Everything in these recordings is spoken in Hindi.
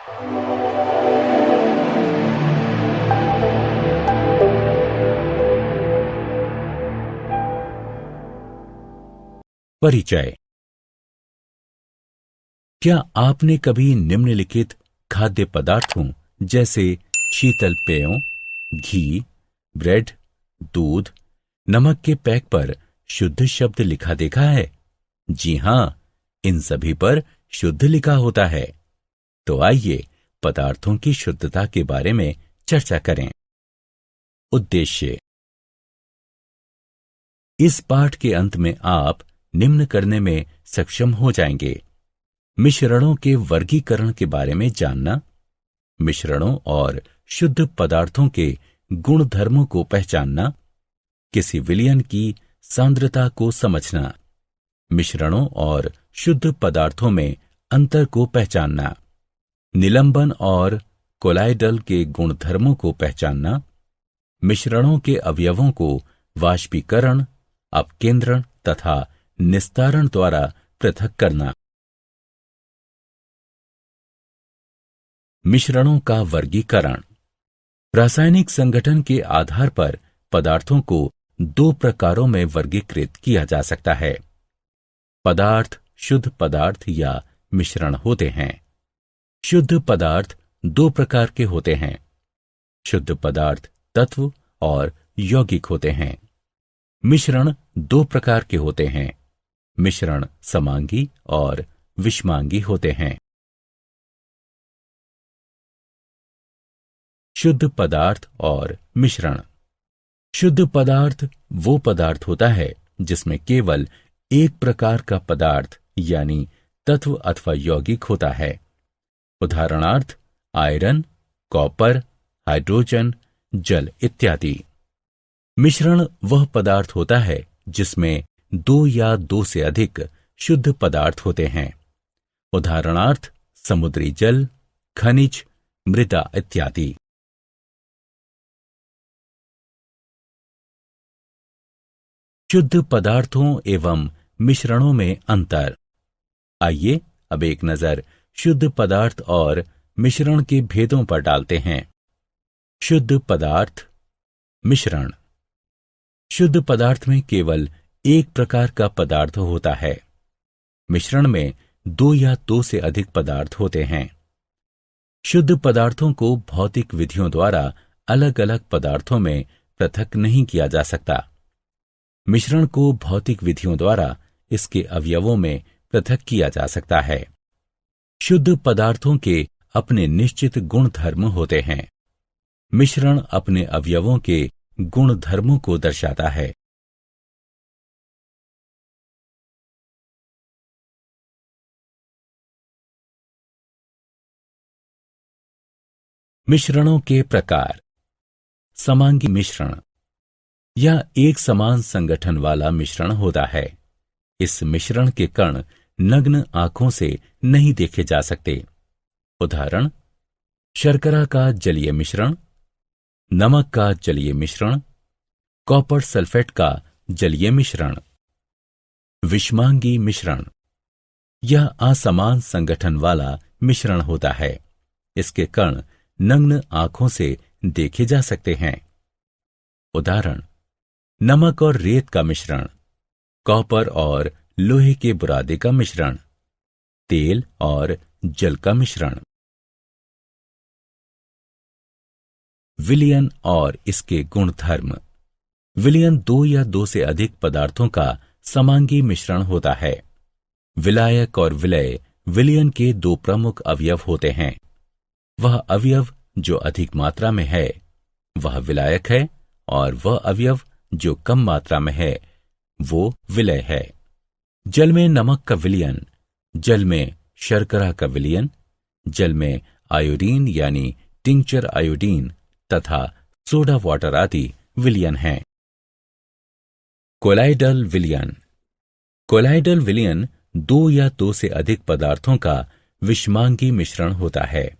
परिचय। क्या आपने कभी निम्नलिखित खाद्य पदार्थों जैसे शीतल पेयों, घी, ब्रेड, दूध, नमक के पैक पर शुद्ध शब्द लिखा देखा है? जी हां, इन सभी पर शुद्ध लिखा होता है। तो आइए पदार्थों की शुद्धता के बारे में चर्चा करें। उद्देश्य। इस पाठ के अंत में आप निम्न करने में सक्षम हो जाएंगे: मिश्रणों के वर्गीकरण के बारे में जानना, मिश्रणों और शुद्ध पदार्थों के गुणधर्मों को पहचानना, किसी विलयन की सांद्रता को समझना, मिश्रणों और शुद्ध पदार्थों में अंतर को पहचानना, निलंबन और कोलाइडल के गुणधर्मों को पहचानना, मिश्रणों के अवयवों को वाष्पीकरण, अपकेंद्रण तथा निस्तारण द्वारा पृथक करना। मिश्रणों का वर्गीकरण। रासायनिक संगठन के आधार पर पदार्थों को दो प्रकारों में वर्गीकृत किया जा सकता है। पदार्थ शुद्ध पदार्थ या मिश्रण होते हैं। शुद्ध पदार्थ दो प्रकार के होते हैं: शुद्ध पदार्थ तत्व और यौगिक होते हैं। मिश्रण दो प्रकार के होते हैं: मिश्रण समांगी और विषमांगी होते हैं। शुद्ध पदार्थ और मिश्रण। शुद्ध पदार्थ वो पदार्थ होता है जिसमें केवल एक प्रकार का पदार्थ यानी तत्व अथवा यौगिक होता है। उदाहरणार्थ आयरन, कॉपर, हाइड्रोजन, जल इत्यादि। मिश्रण वह पदार्थ होता है जिसमें दो या दो से अधिक शुद्ध पदार्थ होते हैं। उदाहरणार्थ समुद्री जल, खनिज, मृदा इत्यादि। शुद्ध पदार्थों एवं मिश्रणों में अंतर। आइए अब एक नजर शुद्ध पदार्थ और मिश्रण के भेदों पर डालते हैं। शुद्ध पदार्थ, मिश्रण। शुद्ध पदार्थ में केवल एक प्रकार का पदार्थ होता है। मिश्रण में दो या दो से अधिक पदार्थ होते हैं। शुद्ध पदार्थों को भौतिक विधियों द्वारा अलग अलग पदार्थों में पृथक नहीं किया जा सकता। मिश्रण को भौतिक विधियों द्वारा इसके अवयवों में पृथक किया जा सकता है। शुद्ध पदार्थों के अपने निश्चित गुणधर्म होते हैं। मिश्रण अपने अवयवों के गुणधर्मों को दर्शाता है। मिश्रणों के प्रकार। समांगी मिश्रण। यह एक समान संगठन वाला मिश्रण होता है। इस मिश्रण के कण नग्न आंखों से नहीं देखे जा सकते। उदाहरण शर्करा का जलीय मिश्रण, नमक का जलीय मिश्रण, कॉपर सल्फेट का जलीय मिश्रण। विषमांगी मिश्रण। यह असमान संगठन वाला मिश्रण होता है। इसके कण नग्न आंखों से देखे जा सकते हैं। उदाहरण नमक और रेत का मिश्रण, कॉपर और लोहे के बुरादे का मिश्रण, तेल और जल का मिश्रण। विलयन और इसके गुणधर्म। विलयन दो या दो से अधिक पदार्थों का समांगी मिश्रण होता है। विलायक और विलय विलयन के दो प्रमुख अवयव होते हैं। वह अवयव जो अधिक मात्रा में है वह विलायक है और वह अवयव जो कम मात्रा में है वो विलय है। जल में नमक का विलयन, जल में शर्करा का विलयन, जल में आयोडीन यानी टिंचर आयोडीन तथा सोडा वाटर आदि विलयन हैं। कोलाइडल विलयन। कोलाइडल विलयन दो या दो से अधिक पदार्थों का विषमांगी मिश्रण होता है।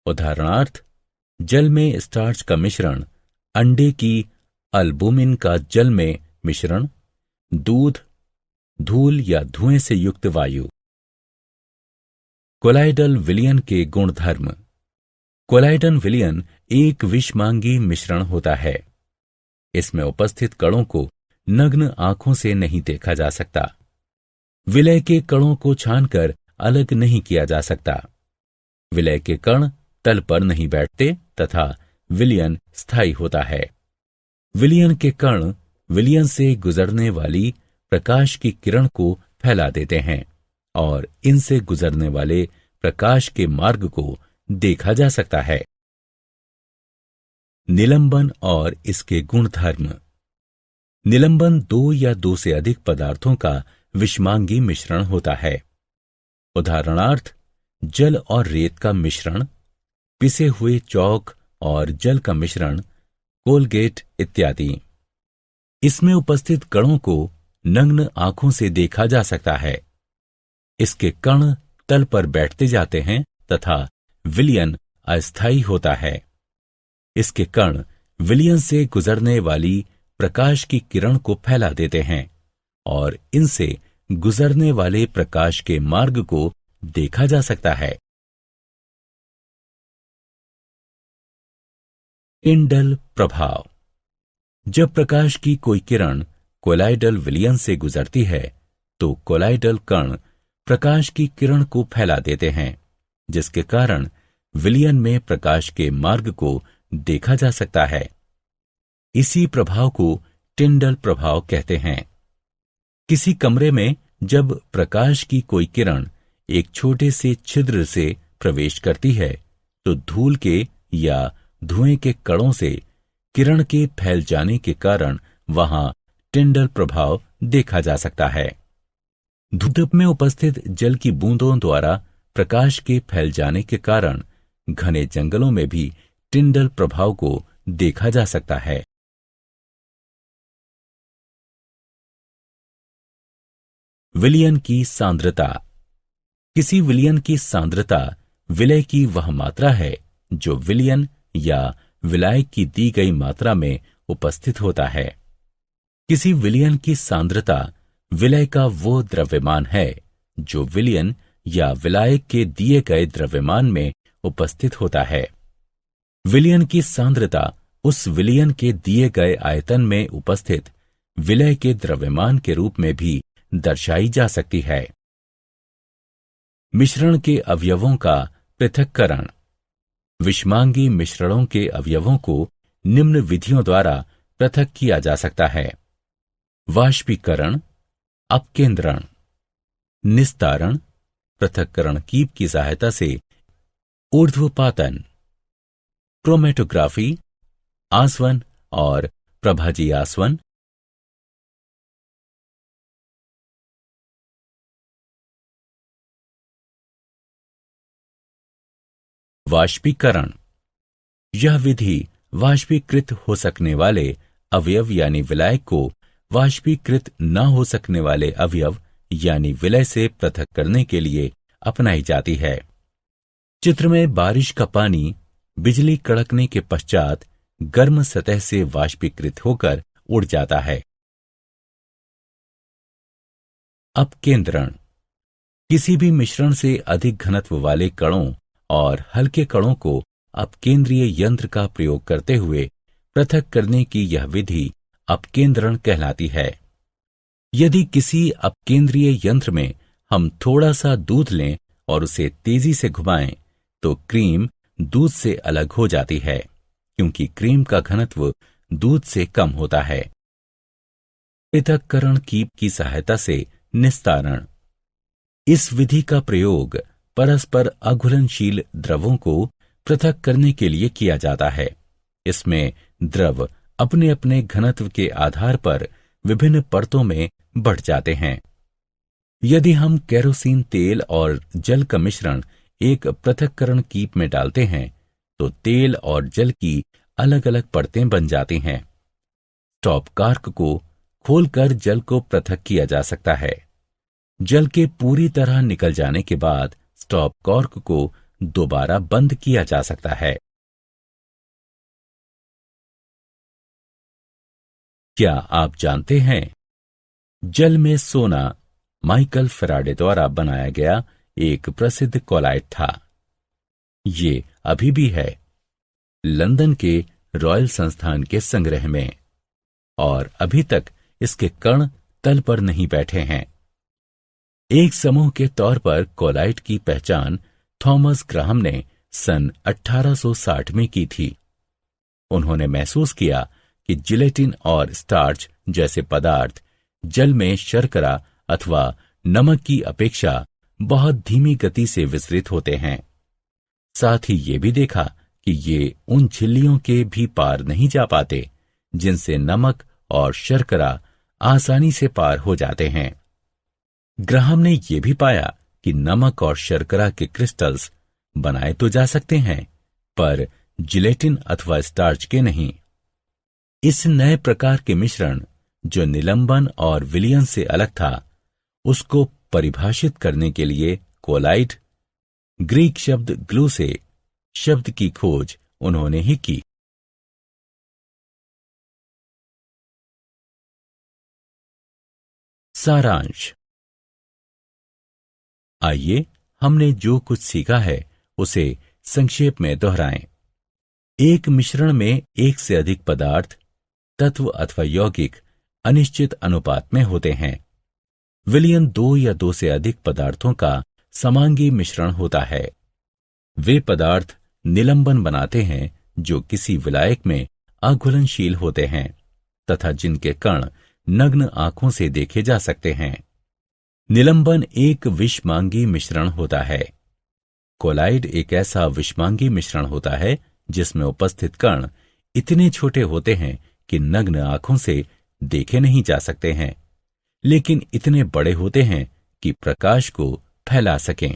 उदाहरणार्थ जल में स्टार्च का मिश्रण, अंडे की अल्बुमिन का जल में मिश्रण, दूध, धूल या धुएं से युक्त वायु। कोलाइडल विलयन के गुणधर्म। कोलाइडल विलयन एक विषमांगी मिश्रण होता है। इसमें उपस्थित कणों को नग्न आंखों से नहीं देखा जा सकता। विलय के कणों को छानकर अलग नहीं किया जा सकता। विलय के कण तल पर नहीं बैठते तथा विलयन स्थायी होता है। विलयन के कण विलयन से गुजरने वाली प्रकाश की किरण को फैला देते हैं और इनसे गुजरने वाले प्रकाश के मार्ग को देखा जा सकता है। निलंबन और इसके गुणधर्म। निलंबन दो या दो से अधिक पदार्थों का विषमांगी मिश्रण होता है। उदाहरणार्थ, जल और रेत का मिश्रण, पिसे हुए चौक और जल का मिश्रण, कोलगेट इत्यादि। इसमें उपस्थित कणों को नग्न आंखों से देखा जा सकता है। इसके कण तल पर बैठते जाते हैं तथा विलयन अस्थायी होता है। इसके कण विलयन से गुजरने वाली प्रकाश की किरण को फैला देते हैं और इनसे गुजरने वाले प्रकाश के मार्ग को देखा जा सकता है। टिंडल प्रभाव। जब प्रकाश की कोई किरण कोलाइडल विलयन से गुजरती है तो कोलाइडल कण प्रकाश की किरण को फैला देते हैं, जिसके कारण विलयन में प्रकाश के मार्ग को देखा जा सकता है। इसी प्रभाव को टिंडल प्रभाव कहते हैं। किसी कमरे में जब प्रकाश की कोई किरण एक छोटे से छिद्र से प्रवेश करती है तो धूल के या धुएं के कणों से किरण के फैल जाने के कारण वहां टिंडल प्रभाव देखा जा सकता है। धूप में उपस्थित जल की बूंदों द्वारा प्रकाश के फैल जाने के कारण घने जंगलों में भी टिंडल प्रभाव को देखा जा सकता है। विलयन की सांद्रता। किसी विलयन की सांद्रता विलय की वह मात्रा है जो विलयन या विलायक की दी गई मात्रा में उपस्थित होता है। किसी विलयन की सांद्रता विलय का वो द्रव्यमान है जो विलयन या विलायक के दिए गए द्रव्यमान में उपस्थित होता है। विलयन की सांद्रता उस विलयन के दिए गए आयतन में उपस्थित विलय के द्रव्यमान के रूप में भी दर्शाई जा सकती है। मिश्रण के अवयवों का पृथक्करण। विषमांगी मिश्रणों के अवयवों को निम्न विधियों द्वारा पृथक किया जा सकता है: वाष्पीकरण, अपकेंद्रण, निस्तारण, पृथक्करण कीप की सहायता से ऊर्ध्वपातन, क्रोमेटोग्राफी, आसवन और प्रभाजी आसवन। वाष्पीकरण। यह विधि वाष्पीकृत हो सकने वाले अवयव यानी विलायक को वाष्पीकृत न हो सकने वाले अवयव यानी विलय से पृथक करने के लिए अपनाई जाती है। चित्र में बारिश का पानी बिजली कड़कने के पश्चात गर्म सतह से वाष्पीकृत होकर उड़ जाता है। अपकेंद्रण। किसी भी मिश्रण से अधिक घनत्व वाले कणों और हल्के कणों को अपकेंद्रीय यंत्र का प्रयोग करते हुए पृथक करने की यह विधि अपकेंद्रण कहलाती है। यदि किसी अपकेंद्रीय यंत्र में हम थोड़ा सा दूध लें और उसे तेजी से घुमाएं तो क्रीम दूध से अलग हो जाती है, क्योंकि क्रीम का घनत्व दूध से कम होता है। पृथक्करण कीप की सहायता से निस्तारण। इस विधि का प्रयोग परस्पर अघुलनशील द्रवों को पृथक करने के लिए किया जाता है। इसमें द्रव अपने अपने घनत्व के आधार पर विभिन्न परतों में बढ़ जाते हैं। यदि हम केरोसिन तेल और जल का मिश्रण एक पृथक्करण कीप में डालते हैं तो तेल और जल की अलग अलग परतें बन जाती हैं। स्टॉप कॉर्क को खोलकर जल को पृथक किया जा सकता है। जल के पूरी तरह निकल जाने के बाद स्टॉप कॉर्क को दोबारा बंद किया जा सकता है। क्या आप जानते हैं, जल में सोना माइकल फैराडे द्वारा बनाया गया एक प्रसिद्ध कोलाइट था। ये अभी भी है लंदन के रॉयल संस्थान के संग्रह में, और अभी तक इसके कण तल पर नहीं बैठे हैं। एक समूह के तौर पर कोलाइट की पहचान थॉमस ग्राहम ने सन 1860 में की थी। उन्होंने महसूस किया कि जिलेटिन और स्टार्च जैसे पदार्थ जल में शर्करा अथवा नमक की अपेक्षा बहुत धीमी गति से विसरित होते हैं। साथ ही ये भी देखा कि ये उन झिल्लियों के भी पार नहीं जा पाते जिनसे नमक और शर्करा आसानी से पार हो जाते हैं। ग्राहम ने यह भी पाया कि नमक और शर्करा के क्रिस्टल्स बनाए तो जा सकते हैं, पर जिलेटिन अथवा स्टार्च के नहीं। इस नए प्रकार के मिश्रण जो निलंबन और विलियन से अलग था, उसको परिभाषित करने के लिए कोलाइट, ग्रीक शब्द ग्लू से शब्द की खोज उन्होंने ही की। सारांश। आइए हमने जो कुछ सीखा है उसे संक्षेप में दोहराएं। एक मिश्रण में एक से अधिक पदार्थ, तत्व अथवा यौगिक अनिश्चित अनुपात में होते हैं। विलयन दो या दो से अधिक पदार्थों का समांगी मिश्रण होता है। वे पदार्थ निलंबन बनाते हैं जो किसी विलायक में अघुलनशील होते हैं तथा जिनके कण नग्न आंखों से देखे जा सकते हैं। निलंबन एक विषमांगी मिश्रण होता है। कोलाइड एक ऐसा विषमांगी मिश्रण होता है जिसमें उपस्थित कण इतने छोटे होते हैं कि नग्न आंखों से देखे नहीं जा सकते हैं, लेकिन इतने बड़े होते हैं कि प्रकाश को फैला सकें।